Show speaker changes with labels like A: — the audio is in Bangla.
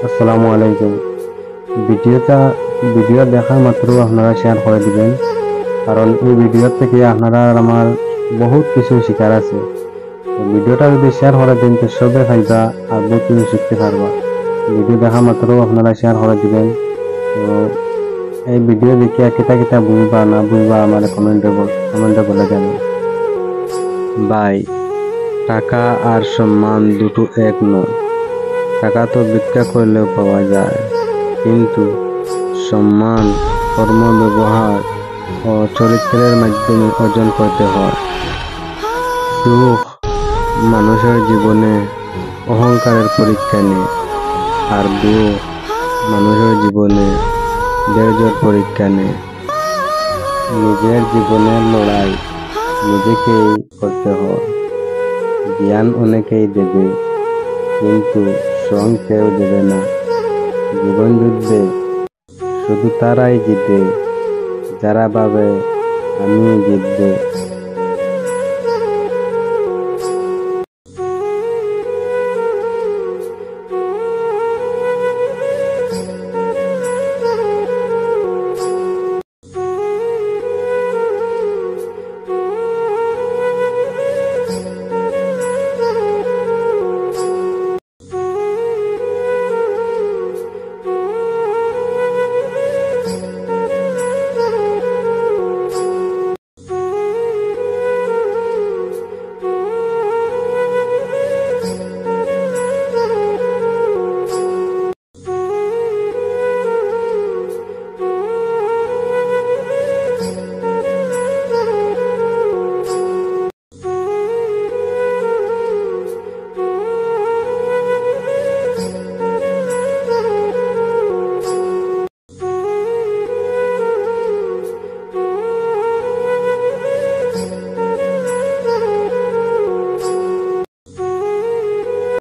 A: আসসালামু আলাইকুম। ভিডিওটা ভিডিও দেখার মাত্র আপনারা শেয়ার করে দিবেন, কারণ এই ভিডিও থেকে আপনারা আর আমার বহুত কিছু শিকার আছে। তো ভিডিওটা যদি শেয়ার করে দেন তো সবে ফাইবা আর বহুত কিছু শিখতে পারবা। ভিডিও দেখা মাত্র আপনারা শেয়ার করে দিবেন। তো এই ভিডিও দেখে কিতা কিতা বুঝবা না বুঝবা আমার কমেন্টে বলে যাবেন। ভাই, টাকা আর সম্মান দুটো এক নয়। টাকা তো ভিক্ষা করলেও পাওয়া যায়, কিন্তু সম্মান কর্ম, ব্যবহার ও চরিত্রের মাধ্যমে অর্জন করতে হয়। সুখ মানুষের জীবনে অহংকারের পরীক্ষা নেয়, আর দুঃখ মানুষের জীবনে ধৈর্যের পরীক্ষা নেয়। নিজের জীবনের লড়াই নিজেকেই করতে হয়। জ্ঞান অনেকেই দেবে, কিন্তু শ্রম কেউ দেবে না। জীবন যুদ্ধে শুধু তারাই জিতে যারা ভাবে আমি জিতবো।